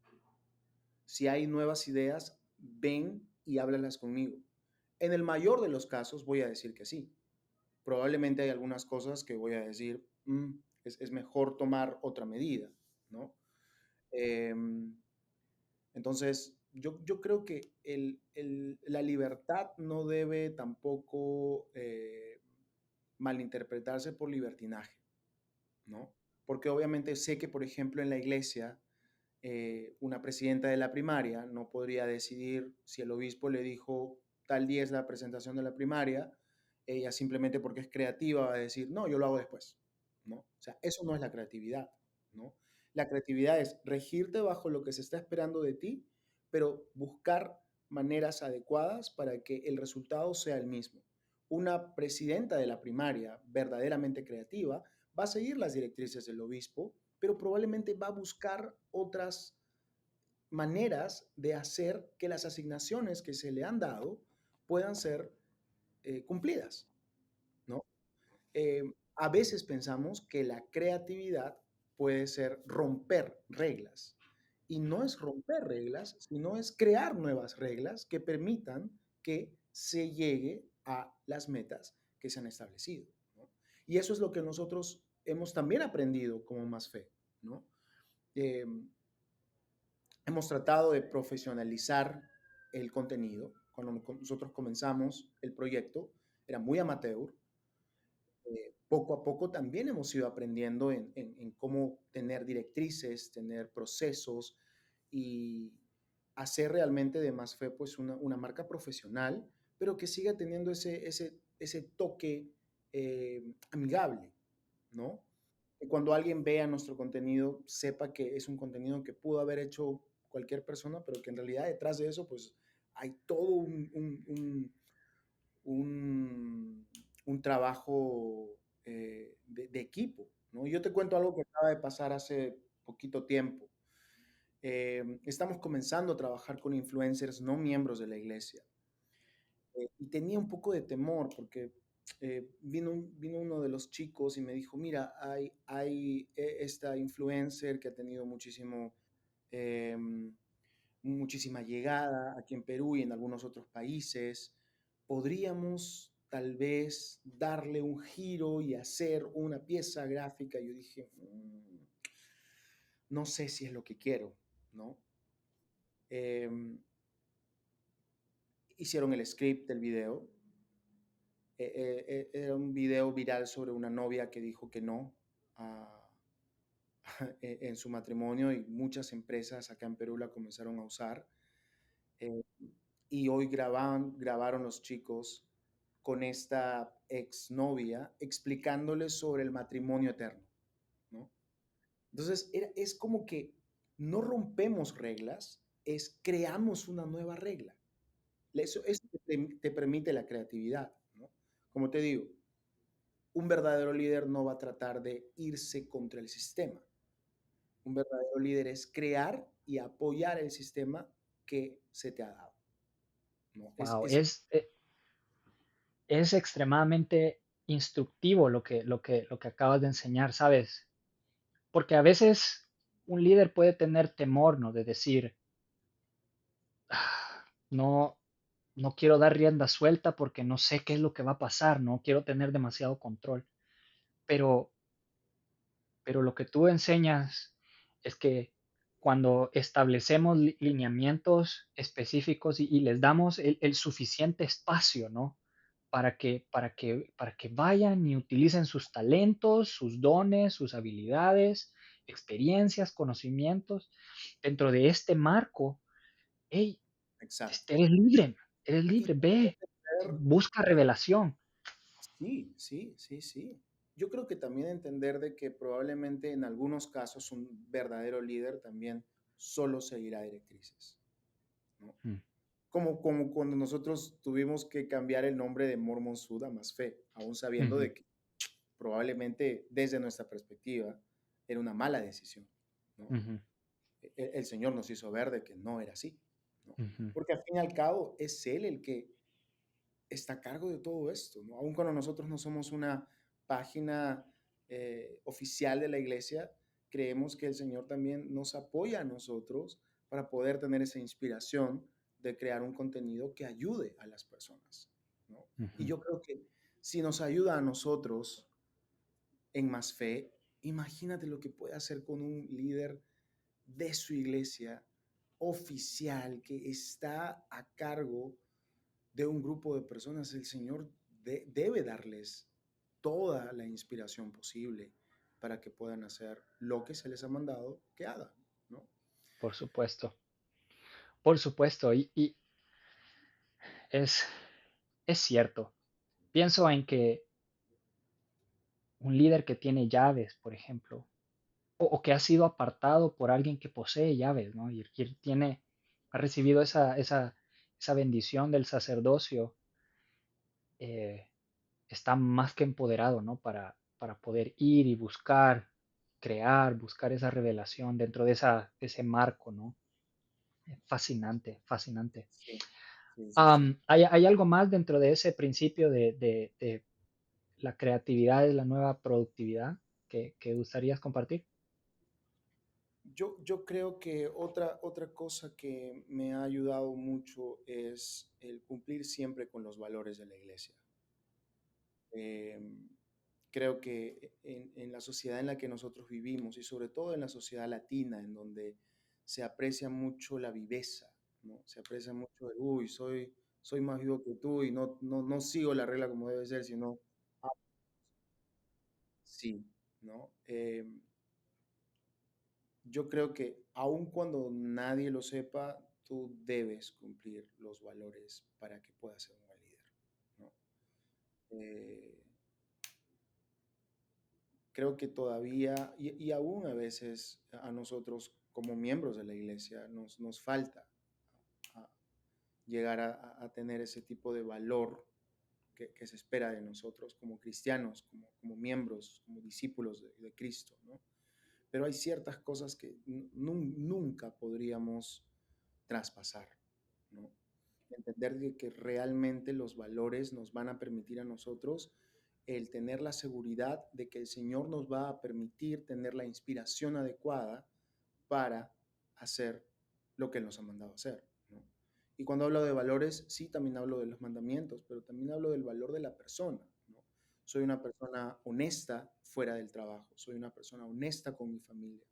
Si hay nuevas ideas, ven y háblalas conmigo. En el mayor de los casos voy a decir que sí. Probablemente hay algunas cosas que voy a decir, es mejor tomar otra medida, ¿no? Eh, entonces, yo creo que la libertad no debe tampoco malinterpretarse por libertinaje, ¿no? Porque obviamente sé que, por ejemplo, en la iglesia, una presidenta de la primaria no podría decidir si el obispo le dijo tal día es la presentación de la primaria, ella simplemente porque es creativa va a decir, no, yo lo hago después, ¿no? O sea, eso no es la creatividad, ¿no? La creatividad es regirte bajo lo que se está esperando de ti, pero buscar maneras adecuadas para que el resultado sea el mismo. Una presidenta de la primaria verdaderamente creativa va a seguir las directrices del obispo, pero probablemente va a buscar otras maneras de hacer que las asignaciones que se le han dado puedan ser cumplidas, ¿no? A veces pensamos que la creatividad puede ser romper reglas. Y no es romper reglas, sino es crear nuevas reglas que permitan que se llegue a las metas que se han establecido, ¿no? Y eso es lo que nosotros hemos también aprendido como Más Fe, ¿no? Eh, hemos tratado de profesionalizar el contenido. Cuando nosotros comenzamos el proyecto, era muy amateur. Poco a poco también hemos ido aprendiendo en cómo tener directrices, tener procesos y hacer realmente de Más Fe pues una marca profesional, pero que siga teniendo ese toque amigable, ¿no? que cuando alguien vea nuestro contenido, sepa que es un contenido que pudo haber hecho cualquier persona, pero que en realidad detrás de eso, pues hay todo un trabajo de equipo, ¿no? Yo te cuento algo que acaba de pasar hace poquito tiempo. Estamos comenzando a trabajar con influencers no miembros de la iglesia. Y tenía un poco de temor porque vino uno de los chicos y me dijo, mira, hay esta influencer que ha tenido em, muchísima llegada aquí en Perú y en algunos otros países. Podríamos tal vez darle un giro y hacer una pieza gráfica. Yo dije, no sé si es lo que quiero, ¿no? Em, Hicieron el script del video. Era un video viral sobre una novia que dijo que no a- en su matrimonio y muchas empresas acá en Perú la comenzaron a usar. Eh, y hoy grabaron los chicos con esta exnovia explicándoles sobre el matrimonio eterno, ¿no? Entonces, es como que no rompemos reglas, es creamos una nueva regla. Eso te permite la creatividad, ¿no? Como te digo, un verdadero líder no va a tratar de irse contra el sistema. Un verdadero líder es crear y apoyar el sistema que se te ha dado, ¿no? Wow, es extremadamente instructivo lo que acabas de enseñar, ¿sabes? Porque a veces un líder puede tener temor, ¿no? De decir, "Ah, no, no quiero dar rienda suelta porque no sé qué es lo que va a pasar, no quiero tener demasiado control. Pero, pero lo que tú enseñas es que cuando establecemos lineamientos específicos y les damos el suficiente espacio, ¿no? Para que vayan y utilicen sus talentos, sus dones, sus habilidades, experiencias, conocimientos, dentro de este marco, hey, Exacto. eres Y libre, también ve, entender, busca revelación. sí, sí, sí, sí. Yo creo que también entender de que probablemente en algunos casos un verdadero líder también solo seguirá directrices, ¿no? Mm, Como cuando nosotros tuvimos que cambiar el nombre de Mormon Sud a Más Fe, aún sabiendo ujú, de que probablemente desde nuestra perspectiva era una mala decisión, ¿no? ujú, El Señor nos hizo ver de que no era así, ¿no? ujú, Porque al fin y al cabo es Él el que está a cargo de todo esto, ¿no? Aun cuando nosotros no somos una página oficial de la iglesia, creemos que el Señor también nos apoya a nosotros para poder tener esa inspiración de crear un contenido que ayude a las personas, ¿no? Y ujú. yo creo que si nos ayuda a nosotros en Más Fe, imagínate lo que puede hacer con un líder de su iglesia oficial que está a cargo de un grupo de personas. El Señor debe darles toda la inspiración posible para que puedan hacer lo que se les ha mandado que hagan, ¿no? Por supuesto, por supuesto. Y es cierto. Pienso en que un líder que tiene llaves, por ejemplo, o que ha sido apartado por alguien que posee llaves, ¿no? Y ha recibido esa bendición del sacerdocio, eh, está más que empoderado, ¿no? Para poder ir y buscar esa revelación dentro de ese marco, ¿no? Fascinante, fascinante. Sí, sí, sí, sí. ¿Hay algo más dentro de ese principio de la creatividad es la nueva productividad que gustarías compartir? Yo creo que otra cosa que me ha ayudado mucho es el cumplir siempre con los valores de la iglesia. Eh, Creo que en la sociedad en la que nosotros vivimos y sobre todo en la sociedad latina, en donde se aprecia mucho la viveza, ¿no? Se aprecia mucho el, uy, soy más vivo que tú y no sigo la regla como debe ser, sino, ah, sí, ¿no? Yo creo que aun cuando nadie lo sepa, tú debes cumplir los valores para que puedas ser un buen líder, ¿no? Eh, creo que todavía, y aún a veces a nosotros como miembros de la iglesia nos falta a llegar a tener ese tipo de valor que se espera de nosotros como cristianos, como miembros, como discípulos de Cristo, ¿no? Pero hay ciertas cosas que nunca podríamos traspasar, ¿no? Entender que realmente los valores nos van a permitir a nosotros el tener la seguridad de que el Señor nos va a permitir tener la inspiración adecuada para hacer lo que Él nos ha mandado hacer, ¿no? Y cuando hablo de valores, sí, también hablo de los mandamientos, pero también hablo del valor de la persona, ¿no? Soy una persona honesta fuera del trabajo, soy una persona honesta con mi familia,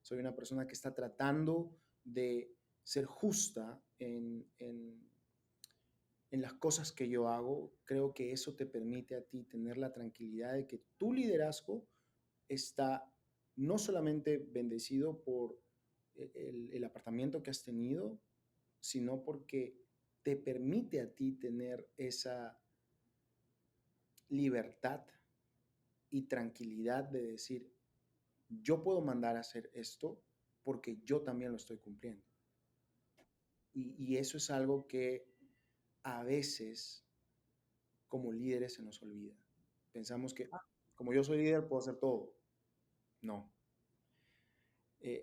soy una persona que está tratando de ser justa en las cosas que yo hago. Creo que eso te permite a ti tener la tranquilidad de que tu liderazgo está no solamente bendecido por el apartamento que has tenido, sino porque te permite a ti tener esa libertad y tranquilidad de decir, yo puedo mandar a hacer esto porque yo también lo estoy cumpliendo. Y eso es algo que a veces como líderes se nos olvida. Pensamos que, como yo soy líder, puedo hacer todo. No.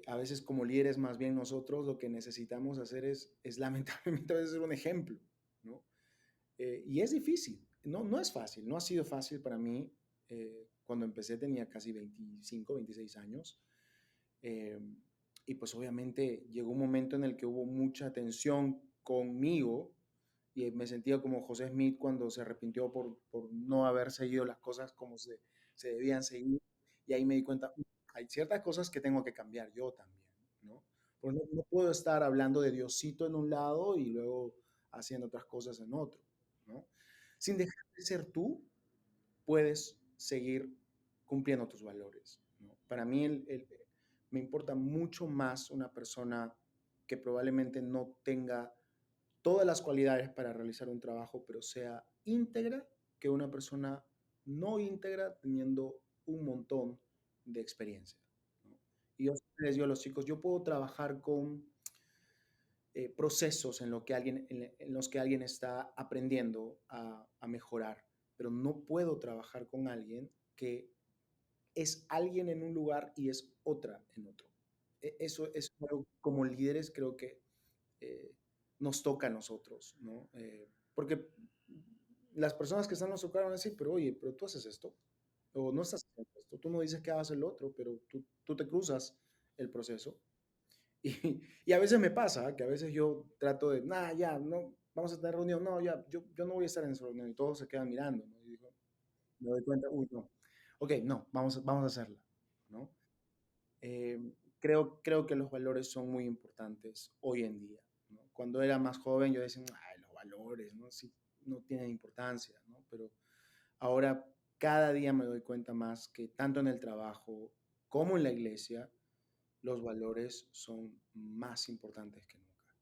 A veces como líderes, más bien nosotros lo que necesitamos hacer es lamentablemente a veces ser un ejemplo, ¿no? Y es difícil, no es fácil, no ha sido fácil para mí. Cuando empecé tenía casi 25, 26 años. Eh, y pues obviamente llegó un momento en el que hubo mucha tensión conmigo y me sentía como José Smith cuando se arrepintió por no haber seguido las cosas como se debían seguir. Y ahí me di cuenta, hay ciertas cosas que tengo que cambiar yo también, ¿no? Porque no puedo estar hablando de Diosito en un lado y luego haciendo otras cosas en otro, ¿no? Sin dejar de ser tú, puedes seguir cumpliendo tus valores, ¿no? Para mí me importa mucho más una persona que probablemente no tenga todas las cualidades para realizar un trabajo, pero sea íntegra, que una persona no íntegra teniendo un montón de experiencia, ¿no? Y yo les digo a los chicos, yo puedo trabajar con procesos en los que alguien está aprendiendo a mejorar, pero no puedo trabajar con alguien que es alguien en un lugar y es otra en otro. Eso es algo como líderes creo que eh, nos toca a nosotros, ¿no? Porque las personas que están a nuestro cargo van a decir, pero oye, pero tú haces esto, o no estás haciendo esto, tú no dices que hagas el otro, pero tú te cruzas el proceso. Y a veces me pasa que a veces yo trato de, nada, ya, no, vamos a tener reunión, no, ya, yo no voy a estar en esa reunión y todos se quedan mirando, ¿no? Y digo, me doy cuenta, uy, no, ok, no, vamos a hacerla, ¿no? Creo que los valores son muy importantes hoy en día, ¿no? Cuando era más joven yo decía, ay, los valores, ¿no? Sí, no tienen importancia, ¿no? Pero ahora cada día me doy cuenta más que tanto en el trabajo como en la iglesia, los valores son más importantes que nunca.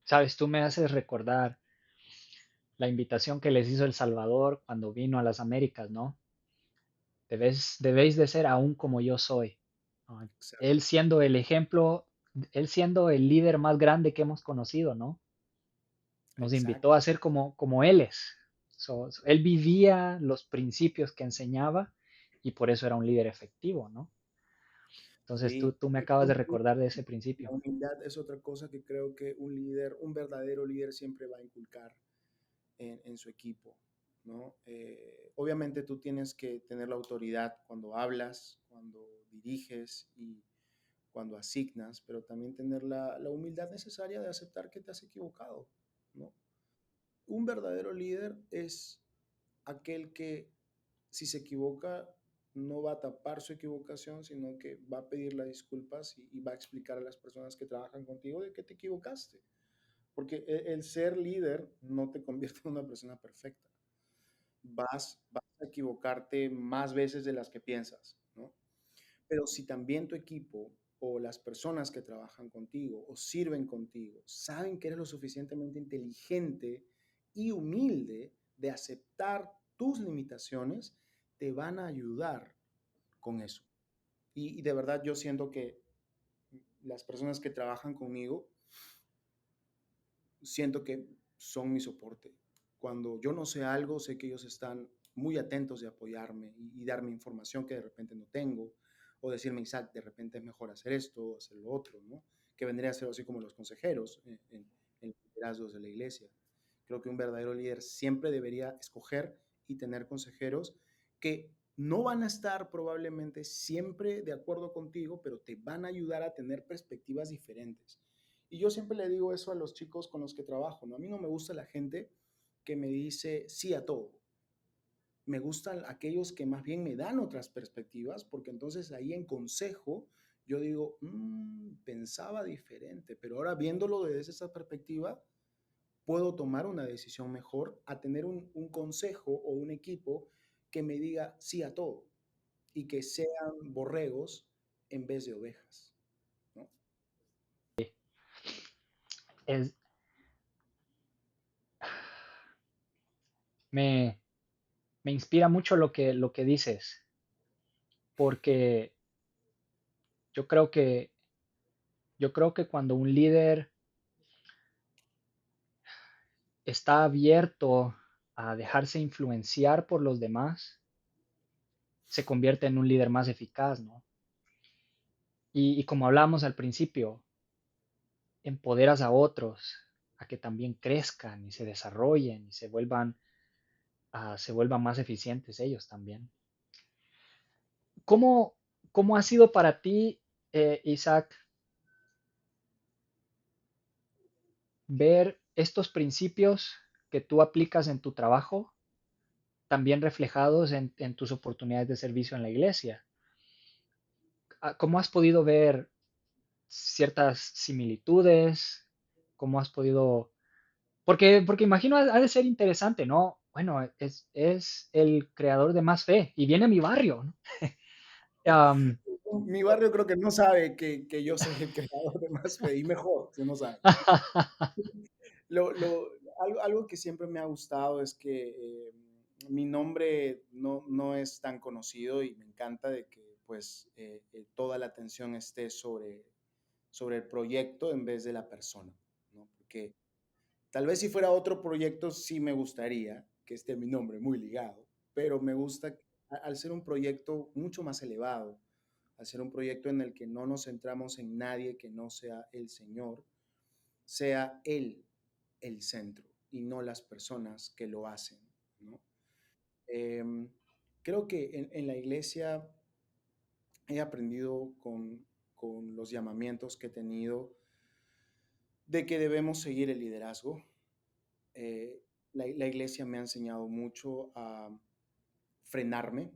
Sabes, tú me haces recordar la invitación que les hizo El Salvador cuando vino a las Américas, ¿no? Debéis de ser aún como yo soy, ¿no? Exacto. Él siendo el ejemplo, él siendo el líder más grande que hemos conocido, ¿no? Nos Exacto. invitó a ser como él es. Él vivía los principios que enseñaba y por eso era un líder efectivo, ¿no? Entonces Sí, tú me y acabas de recordar de ese la principio. humildad es otra cosa que creo que un líder, un verdadero líder siempre va a inculcar en su equipo, ¿no? Obviamente tú tienes que tener la autoridad cuando hablas, cuando diriges y cuando asignas, pero también tener la humildad necesaria de aceptar que te has equivocado, ¿no? Un verdadero líder es aquel que si se equivoca no va a tapar su equivocación, sino que va a pedir las disculpas y va a explicar a las personas que trabajan contigo de que te equivocaste. Porque el ser líder no te convierte en una persona perfecta. Vas a equivocarte más veces de las que piensas, ¿no? Pero si también tu equipo o las personas que trabajan contigo o sirven contigo saben que eres lo suficientemente inteligente y humilde de aceptar tus limitaciones, te van a ayudar con eso. Y de verdad yo siento que las personas que trabajan conmigo, siento que son mi soporte. Cuando yo no sé algo, sé que ellos están muy atentos de apoyarme y darme información que de repente no tengo, o decirme, Isaac, de repente es mejor hacer esto o hacer lo otro, ¿no? Que vendría a ser así como los consejeros en los liderazgos de la iglesia. Creo que un verdadero líder siempre debería escoger y tener consejeros que no van a estar probablemente siempre de acuerdo contigo, pero te van a ayudar a tener perspectivas diferentes. Y yo siempre le digo eso a los chicos con los que trabajo, ¿no? A mí no me gusta la gente que me dice sí a todo. Me gustan aquellos que más bien me dan otras perspectivas, porque entonces ahí en consejo yo digo, pensaba diferente, pero ahora viéndolo desde esa perspectiva, puedo tomar una decisión mejor a tener un consejo o un equipo que me diga sí a todo y que sean borregos en vez de ovejas, ¿no? Es, me, me inspira mucho lo que dices, porque yo creo que, yo creo que cuando un líder está abierto a dejarse influenciar por los demás, se convierte en un líder más eficaz, ¿no? Y como hablábamos al principio, empoderas a otros a que también crezcan y se desarrollen y se vuelvan más eficientes ellos también. ¿Cómo, cómo ha sido para ti, Isaac, ver estos principios que tú aplicas en tu trabajo también reflejados en tus oportunidades de servicio en la iglesia? ¿Cómo has podido ver ciertas similitudes? ¿Cómo has podido...? Porque imagino ha de ser interesante, ¿no? Bueno, es el creador de Más Fe y viene a mi barrio, ¿no? Am, Mi barrio creo que no sabe que yo soy el creador de Más Fe, y mejor, si no sabe. Algo que siempre me ha gustado es que mi nombre no es tan conocido y me encanta de que pues toda la atención esté sobre el proyecto en vez de la persona, ¿no? Porque tal vez si fuera otro proyecto sí me gustaría que esté mi nombre muy ligado, pero me gusta al ser un proyecto mucho más elevado, al ser un proyecto en el que no nos centramos en nadie que no sea el Señor, sea Él el centro y no las personas que lo hacen, ¿no? Em, Creo que en la iglesia he aprendido con los llamamientos que he tenido de que debemos seguir el liderazgo. Eh, la iglesia me ha enseñado mucho a frenarme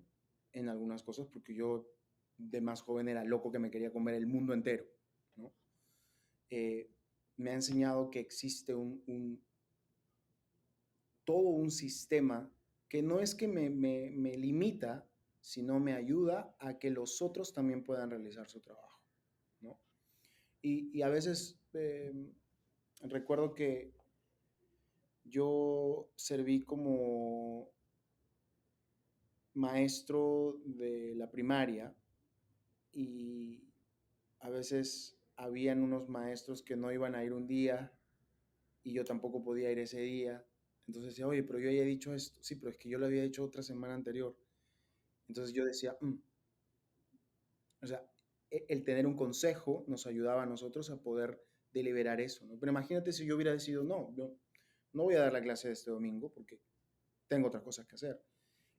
en algunas cosas porque yo de más joven era loco que me quería comer el mundo entero, ¿no? Eh, Me ha enseñado que existe todo un sistema que no es que me limita, sino me ayuda a que los otros también puedan realizar su trabajo, ¿no? Y a veces recuerdo que yo serví como maestro de la primaria y a veces habían unos maestros que no iban a ir un día y yo tampoco podía ir ese día. Entonces decía, oye, pero yo ya he dicho esto. Sí, pero es que yo lo había dicho otra semana anterior. Entonces yo decía, o sea, el tener un consejo nos ayudaba a nosotros a poder deliberar eso, ¿no? Pero imagínate si yo hubiera decidido, no, yo no voy a dar la clase de este domingo porque tengo otras cosas que hacer.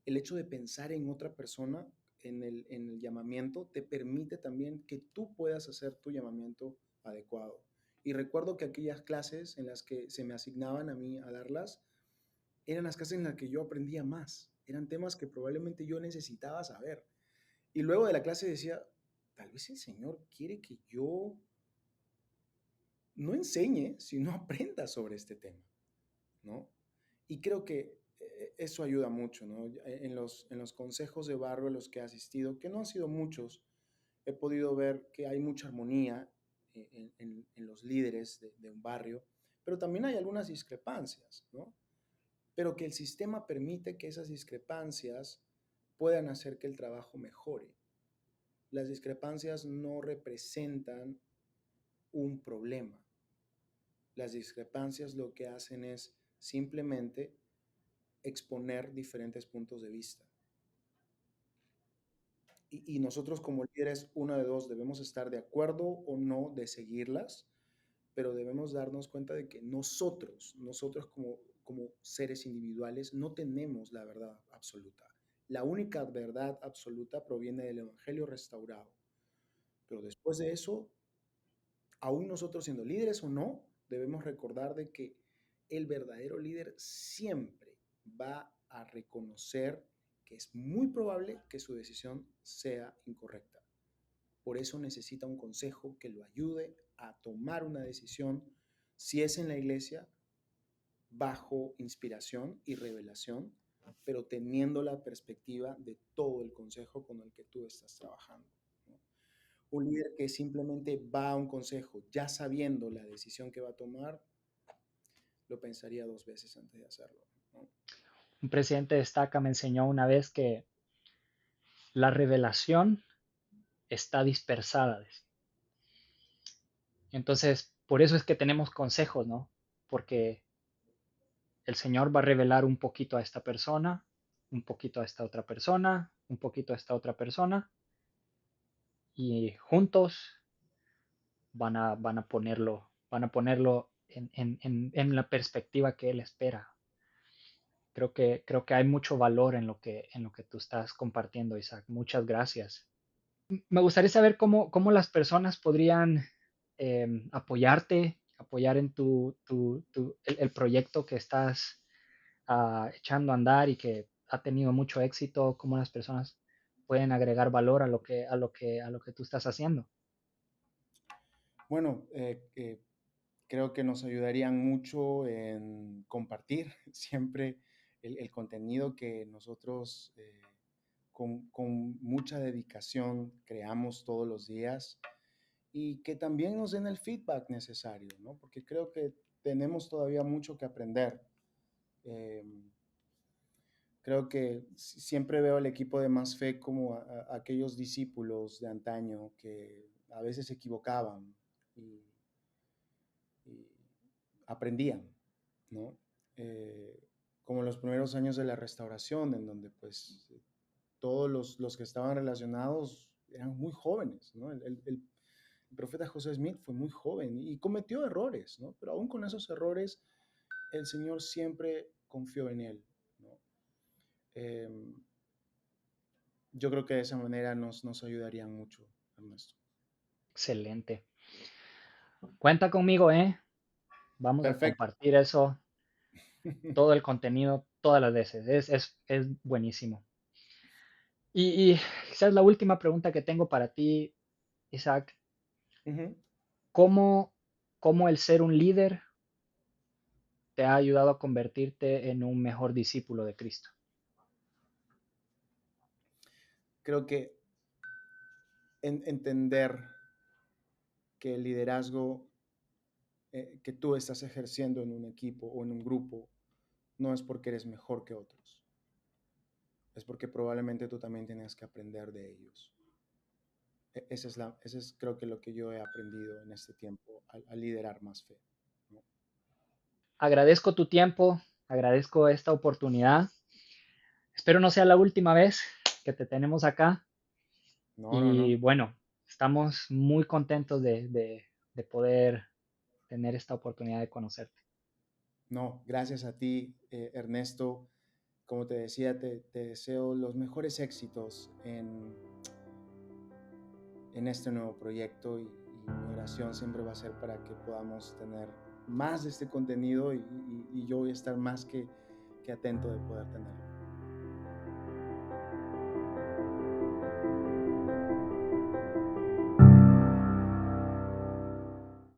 El hecho de pensar en otra persona en el llamamiento te permite también que tú puedas hacer tu llamamiento adecuado. Y recuerdo que aquellas clases en las que se me asignaban a mí a darlas, eran las clases en las que yo aprendía más. Eran temas que probablemente yo necesitaba saber. Y luego de la clase decía, tal vez el Señor quiere que yo no enseñe, sino aprenda sobre este tema, ¿no? Y creo que eso ayuda mucho, ¿no? En los consejos de barrio a los que he asistido, que no han sido muchos, he podido ver que hay mucha armonía en los líderes de un barrio, pero también hay algunas discrepancias, ¿no? Pero que el sistema permite que esas discrepancias puedan hacer que el trabajo mejore. las discrepancias no representan un problema. Las discrepancias lo que hacen es simplemente exponer diferentes puntos de vista. Y nosotros como líderes, una de dos, debemos estar de acuerdo o no de seguirlas, pero debemos darnos cuenta de que nosotros como seres individuales no tenemos la verdad absoluta. La única verdad absoluta proviene del Evangelio restaurado. Pero después de eso, aún nosotros siendo líderes o no, debemos recordar de que el verdadero líder siempre va a reconocer que es muy probable que su decisión sea incorrecta. Por eso necesita un consejo que lo ayude a tomar una decisión, si es en la iglesia, bajo inspiración y revelación, pero teniendo la perspectiva de todo el consejo con el que tú estás trabajando, ¿no? Un líder que simplemente va a un consejo ya sabiendo la decisión que va a tomar, lo pensaría dos veces antes de hacerlo, ¿no? Un presidente de Estaca me enseñó una vez que la revelación está dispersada. Entonces, por eso es que tenemos consejos, ¿no? Porque el Señor va a revelar un poquito a esta persona, un poquito a esta otra persona, un poquito a esta otra persona, y juntos van a ponerlo en la perspectiva que Él espera. Creo que hay mucho valor en lo que tú estás compartiendo, Isaac. Muchas gracias. Me gustaría saber cómo las personas podrían apoyarte, apoyar en el proyecto que estás echando a andar y que ha tenido mucho éxito, cómo las personas pueden agregar valor a lo que tú estás haciendo. Bueno, creo que nos ayudarían mucho en compartir siempre el contenido que nosotros con mucha dedicación creamos todos los días y que también nos den el feedback necesario, ¿no? Porque creo que tenemos todavía mucho que aprender. Eh, Creo que siempre veo al equipo de Más Fe como a aquellos discípulos de antaño que a veces se equivocaban y, y aprendían, ¿no? Eh, Como los primeros años de la restauración, en donde pues todos los que estaban relacionados eran muy jóvenes, ¿no? El profeta José Smith fue muy joven y cometió errores, ¿no? Pero aún con esos errores, el Señor siempre confió en él, ¿no? Eh, yo creo que de esa manera nos ayudarían mucho, Ernesto. Excelente. Cuenta conmigo, ¿eh? Vamos a Perfecto. compartir eso, todo el contenido, todas las veces. Es buenísimo. Y quizás la última pregunta que tengo para ti, Isaac, Ujú. ¿cómo, cómo el ser un líder te ha ayudado a convertirte en un mejor discípulo de Cristo? Creo que entender que el liderazgo que tú estás ejerciendo en un equipo o en un grupo no es porque eres mejor que otros, es porque probablemente tú también tienes que aprender de ellos. Esa es creo que lo que yo he aprendido en este tiempo a liderar Más Fe, ¿no? Agradezco tu tiempo, agradezco esta oportunidad. Espero no sea la última vez que te tenemos acá. No, no, Y no. bueno, estamos muy contentos de poder tener esta oportunidad de conocerte. No, gracias a ti, Ernesto. Como te decía, te deseo los mejores éxitos en este nuevo proyecto y mi oración siempre va a ser para que podamos tener más de este contenido y yo voy a estar más que atento de poder tenerlo.